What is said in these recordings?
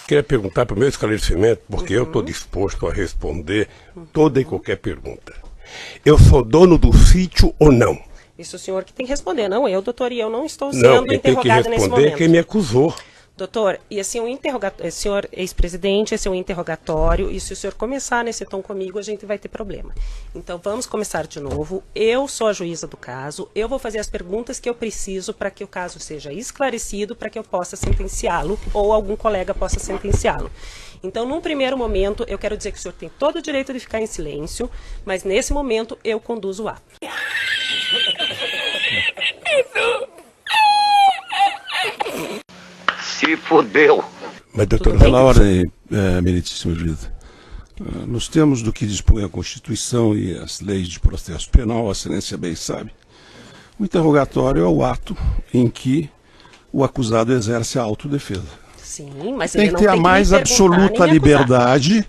Queria perguntar para o meu esclarecimento, porque eu estou disposto a responder toda e qualquer pergunta. Eu sou dono do sítio ou não? Isso o senhor que tem que responder, não eu, doutor, e eu não estou Não, sendo quem tem que interrogada nesse responder é momento. quem me acusou. Doutor, e assim, senhor ex-presidente, esse é um interrogatório, e se o senhor começar nesse tom comigo, a gente vai ter problema. Então, vamos começar de novo. Eu sou a juíza do caso, eu vou fazer as perguntas que eu preciso para que o caso seja esclarecido, para que eu possa sentenciá-lo, ou algum colega possa sentenciá-lo. Então, num primeiro momento, eu quero dizer que o senhor tem todo o direito de ficar em silêncio, mas nesse momento eu conduzo o ato. Se fudeu. Mas, doutor, Pela ordem, meritíssimo juiz. Nos termos do que dispõe a Constituição e as leis de processo penal, a excelência bem sabe, o interrogatório é o ato em que o acusado exerce a autodefesa. Sim, mas Tem ele que não ter a tem que mais me perguntar absoluta nem me acusar. liberdade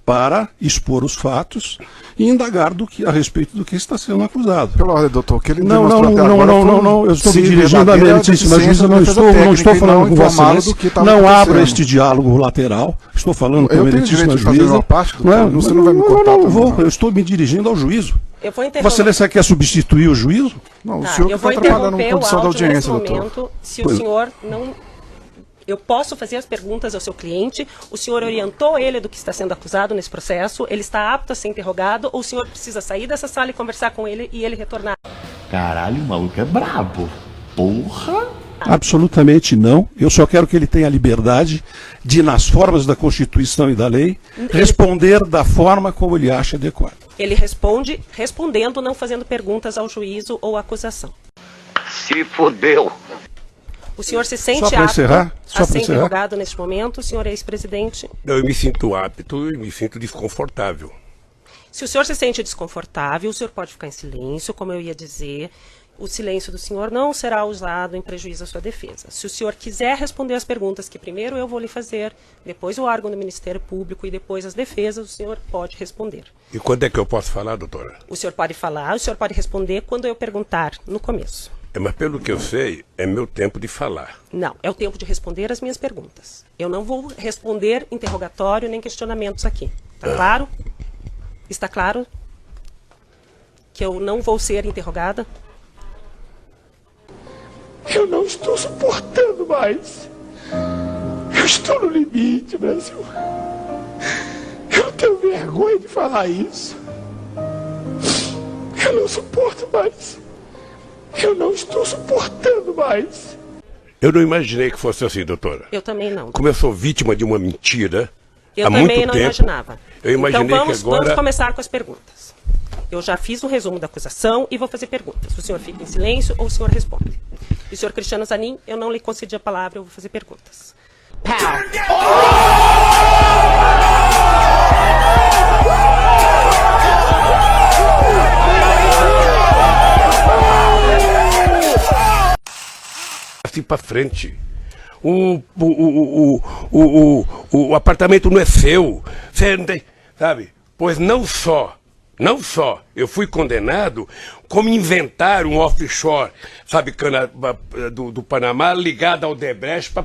para expor os fatos e indagar a respeito do que está sendo acusado. Pela ordem, doutor, o que ele Não, demonstrou até agora foi eu estou me se dirigindo à debater a meritíssima deficiência juíza, da não defesa estou técnica e falando não com Vossa informá-lo do Excelência, que estava não abra acontecendo. este diálogo lateral, estou falando com a Eu tenho meritíssima direito de fazer juíza. uma parte, doutor, você não vai me cortar Não, também, vou, não. eu estou me dirigindo ao juízo. Eu vou Vossa Excelência quer substituir o juízo? Não, o Tá, senhor que eu vou está atrapalhando a interromper o condição da áudio audiência, nesse doutor. momento, se Pois. o senhor não... Eu posso fazer as perguntas ao seu cliente, o senhor orientou ele do que está sendo acusado nesse processo, ele está apto a ser interrogado, ou o senhor precisa sair dessa sala e conversar com ele e ele retornar? Caralho, o maluco é brabo. Porra. Absolutamente não. Eu só quero que ele tenha a liberdade de, nas formas da Constituição e da lei, responder da forma como ele acha adequado. Ele responde respondendo, não fazendo perguntas ao juízo ou à acusação. Se fudeu. O senhor se sente Só para apto encerrar, só a para ser encerrar. interrogado neste momento, senhor ex-presidente? Eu me sinto apto e me sinto desconfortável. Se o senhor se sente desconfortável, o senhor pode ficar em silêncio, como eu ia dizer. O silêncio do senhor não será usado em prejuízo à sua defesa. Se o senhor quiser responder as perguntas que primeiro eu vou lhe fazer, depois o órgão do Ministério Público e depois as defesas, o senhor pode responder. E quando é que eu posso falar, doutora? O senhor pode falar, o senhor pode responder quando eu perguntar no começo. Mas pelo que eu sei, é meu tempo de falar. Não, é o tempo de responder as minhas perguntas. Eu não vou responder interrogatório nem questionamentos aqui. Está claro? Está claro que eu não vou ser interrogada? Eu não estou suportando mais. Eu estou no limite, Brasil. Eu tenho vergonha de falar isso. Eu não suporto mais. Eu não estou suportando mais. Eu não imaginei que fosse assim, doutora. Eu também não. Como eu sou vítima de uma mentira Eu há muito também não tempo, imaginava. eu imaginei então vamos, que agora... vamos começar com as perguntas. Eu já fiz um resumo da acusação e vou fazer perguntas. O senhor fica em silêncio ou o senhor responde? E o senhor Cristiano Zanin, eu não lhe concedi a palavra, eu vou fazer perguntas. assim para frente. O apartamento não é seu. Você não tem, sabe? Pois não só eu fui condenado, como inventaram um offshore, sabe, do Panamá, ligado ao Odebrecht para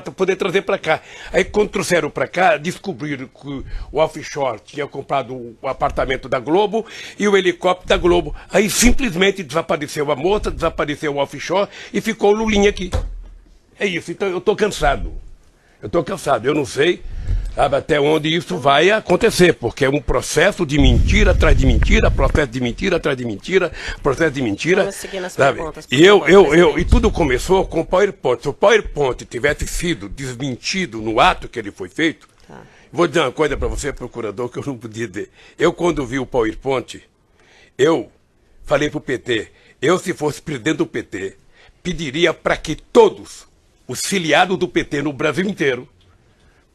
poder trazer para cá. Aí quando trouxeram para cá, descobriram que o offshore tinha comprado o apartamento da Globo e o helicóptero da Globo. Aí simplesmente desapareceu a moça, desapareceu o offshore e ficou o Lulinha aqui. É isso, então eu estou cansado. Eu não sei, sabe, até onde isso vai acontecer, porque é um processo de mentira atrás de mentira, processo de mentira atrás de mentira, processo de mentira. Vamos seguir nas sabe? perguntas, por E favor, e tudo começou com o PowerPoint. Se o PowerPoint tivesse sido desmentido no ato que ele foi feito, Tá. vou dizer uma coisa para você, procurador, que eu não podia dizer. Eu, quando vi o PowerPoint, eu falei para o PT, se fosse presidente do PT, pediria para que todos os filiados do PT no Brasil inteiro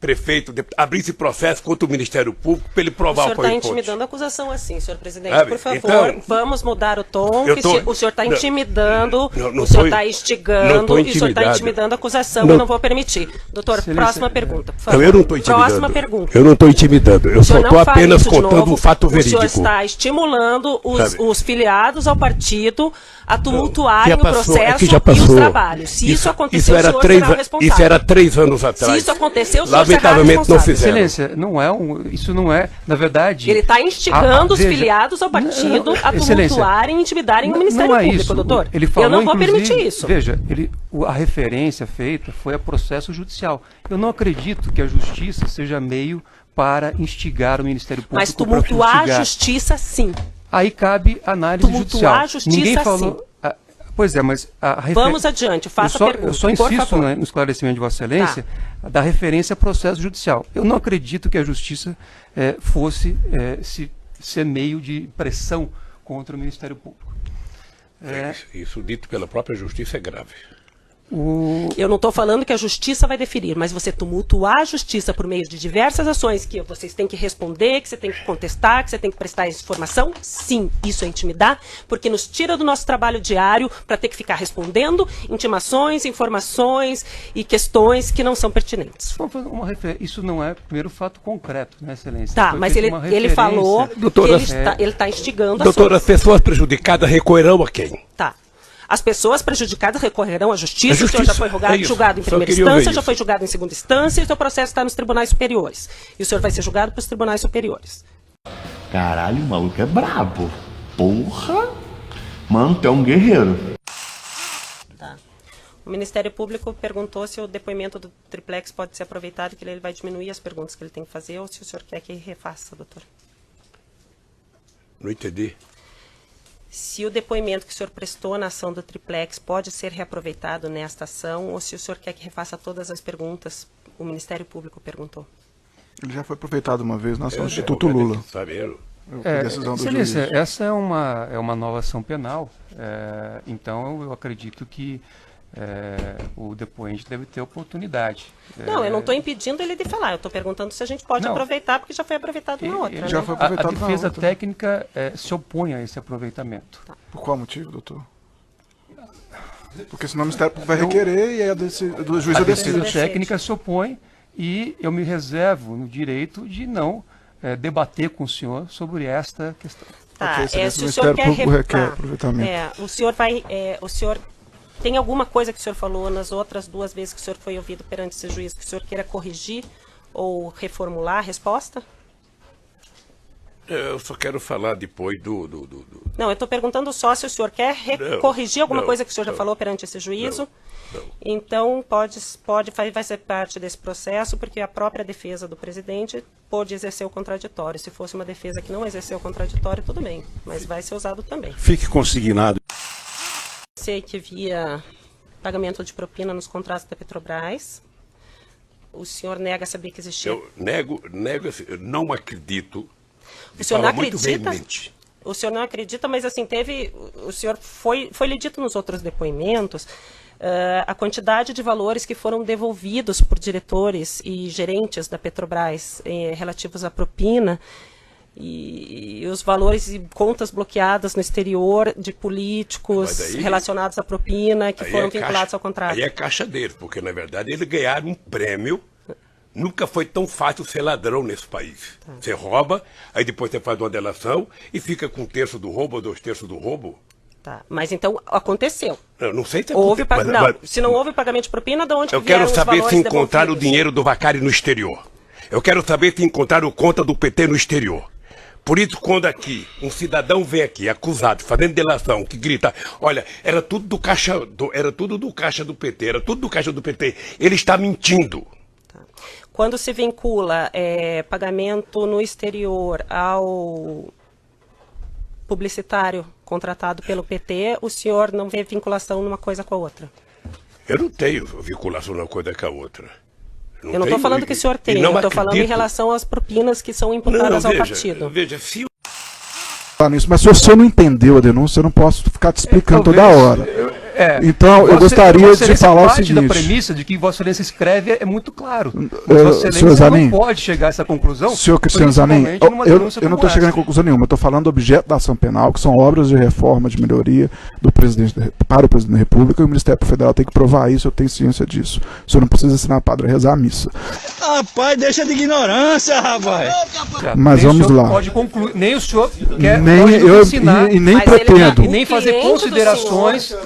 prefeito, abrisse processo contra o Ministério Público para ele provar o senhor está PowerPoint. intimidando a acusação assim, senhor presidente. Sabe? Por favor, Então, vamos mudar o tom. O senhor está não, intimidando, não o senhor tô- está não instigando, tô e o senhor está intimidado. intimidando a acusação. Não. Eu não vou permitir. Doutor, próxima pergunta, por favor. Não, eu não estou intimidando. Próxima pergunta. Eu não estou intimidando. Eu O só senhor estou não fale apenas isso de contando novo. um fato O verídico. senhor está estimulando Sabe? os filiados ao partido a tumultuarem Já o passou, processo que já e passou. os trabalhos. Se isso acontecer, o senhor será o responsável. Isso era 3 anos atrás. Se isso acontecer, o senhor será Lamentavelmente não responsável. fizeram. Excelência, isso não é, na verdade... Ele está instigando os veja, filiados ao partido a Excelência, tumultuarem e intimidarem o Ministério não é Público, isso. doutor. Ele falou, eu não vou inclusive, permitir isso. Veja, a referência feita foi a processo judicial. Eu não acredito que a justiça seja meio para instigar o Ministério Público. Mas para tumultuar a fustigar. justiça, sim. Aí cabe análise Tumultuar judicial. a justiça, Ninguém falou. sim. Pois é, mas Vamos adiante, faça a pergunta, Eu só por insisto, favor. né, no esclarecimento de Vossa Excelência da referência a processo judicial. Eu não acredito que a justiça fosse ser meio de pressão contra o Ministério Público. Isso dito pela própria justiça é grave. Eu não estou falando que a justiça vai definir, mas você tumultuar a justiça por meio de diversas ações que vocês têm que responder, que você tem que contestar, que você tem que prestar informação, sim, isso é intimidar, porque nos tira do nosso trabalho diário para ter que ficar respondendo intimações, informações e questões que não são pertinentes. Vamos fazer isso não é, primeiro, fato concreto, né, Excelência? Tá, Foi mas feita ele uma falou referência. Doutora, que ele está instigando Doutora, as ações. pessoas prejudicadas recorrerão a quem? Tá. As pessoas prejudicadas recorrerão à justiça, A justiça, o senhor já foi é isso. julgado em Só primeira queria ouvir instância, já isso. foi julgado em segunda instância e o seu processo está nos tribunais superiores. E o senhor vai ser julgado pelos tribunais superiores. Caralho, o maluco é brabo. Porra! Mano, tu é um guerreiro. Tá. O Ministério Público perguntou se o depoimento do triplex pode ser aproveitado, que ele vai diminuir as perguntas que ele tem que fazer, ou se o senhor quer que refaça, doutor. Não entendi. Se o depoimento que o senhor prestou na ação do triplex pode ser reaproveitado nesta ação, ou se o senhor quer que refaça todas as perguntas, o Ministério Público perguntou. Ele já foi aproveitado uma vez na ação do Eu Instituto não Lula. saberam. Decisão do Excelência, juiz. essa é uma nova ação penal, então eu acredito que o depoente deve ter oportunidade. Não, eu não estou impedindo ele de falar, eu estou perguntando se a gente pode Não. aproveitar, porque já foi aproveitado na outra. já né? foi A aproveitado na defesa outra. técnica se opõe a esse aproveitamento. Por qual motivo, doutor? Porque senão o Ministério Público vai requerer e aí do juiz A a defesa decide. técnica se opõe e eu me reservo no direito de não debater com o senhor sobre esta questão. Tá, Ok, excelência, se o o senhor quer Ministério Público requer refutar, aproveitamento. o senhor tem alguma coisa que o senhor falou nas outras 2 vezes que o senhor foi ouvido perante esse juiz que o senhor queira corrigir ou reformular a resposta? Eu só quero falar depois Não, eu estou perguntando só se o senhor quer Não, corrigir alguma não, coisa que o senhor já não, falou perante esse juízo. não. Então, vai ser parte desse processo, porque a própria defesa do presidente pôde exercer o contraditório. Se fosse uma defesa que não exerceu o contraditório, tudo bem, mas vai ser usado também. Fique consignado. Sei que havia pagamento de propina nos contratos da Petrobras. O senhor nega saber que existia. Eu nego assim, eu não acredito. O senhor não Fala muito acredita? veemente. O senhor não acredita, mas assim, o senhor foi-lhe dito nos outros depoimentos a quantidade de valores que foram devolvidos por diretores e gerentes da Petrobras relativos à propina e os valores e contas bloqueadas no exterior de políticos Mas aí- relacionados à propina que Aí foram é vinculados caixa- ao contrato. Aí é caixa deles, porque na verdade eles ganharam um prêmio. Nunca foi tão fácil ser ladrão nesse país. Você rouba, aí depois você faz uma delação e fica com 1/3 do roubo ou 2/3 do roubo. Tá, mas então aconteceu. Eu não sei se Houve acontece, não, se não houve pagamento de propina, de onde eu que vieram quero os saber se valores encontraram o devolvidos? dinheiro do Vacari no exterior. Eu quero saber se encontraram conta do PT no exterior. Por isso, quando aqui um cidadão vem aqui acusado, fazendo delação, que grita, olha, era tudo do caixa do PT, era tudo do caixa do PT, ele está mentindo. Quando se vincula pagamento no exterior ao publicitário contratado pelo PT, o senhor não vê vinculação numa coisa com a outra? Eu não tenho vinculação uma coisa com a outra. Eu não estou falando que o senhor tem, eu estou falando em relação às propinas que são imputadas ao partido. Veja, se Falar nisso, mas se você não entendeu a denúncia, eu não posso ficar te explicando toda hora. Então, eu gostaria de falar o parte seguinte. da premissa de que Vossa Excelência escreve é muito claro. Senhor Vossa Excelência Zanin, não pode chegar a essa conclusão. Senhor Cristiano Zanin, principalmente numa eu denúncia não como estou chegando essa. em conclusão nenhuma. Eu estou falando do objeto da ação penal, que são obras de reforma, de melhoria do presidente para o presidente da República, e o Ministério Federal tem que provar isso, eu tenho ciência disso. O senhor não precisa ensinar a padre a rezar a missa. Rapaz, deixa de ignorância, rapaz. Mas Nem o vamos senhor lá. Pode concluir, nem o senhor quer Nem pode eu ensinar e nem Mas ele pretendo. e nem fazer cliente do considerações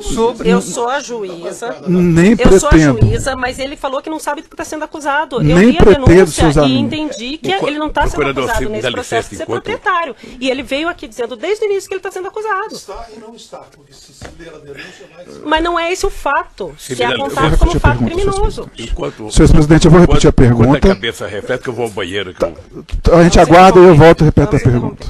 sobre. Eu sou a juíza. Nem Eu sou a pretendo. juíza, mas ele falou que não sabe do que está sendo acusado. Eu Nem li a pretendo, denúncia seu Zanin. e entendi que ele não está sendo Procurador, acusado se me nesse dá processo licença, de ser enquanto- proprietário. E ele veio aqui dizendo desde o início que ele está sendo acusado. Está e não está, porque se ler a denúncia vai... Mas não é esse o fato, que é Miranda, eu vou apontado repetir como a fato pergunta, criminoso. Enquanto, Senhor presidente, eu vou repetir a enquanto pergunta. a cabeça reflete que eu vou ao banheiro. A gente aguarda e eu volto e repeto a pergunta.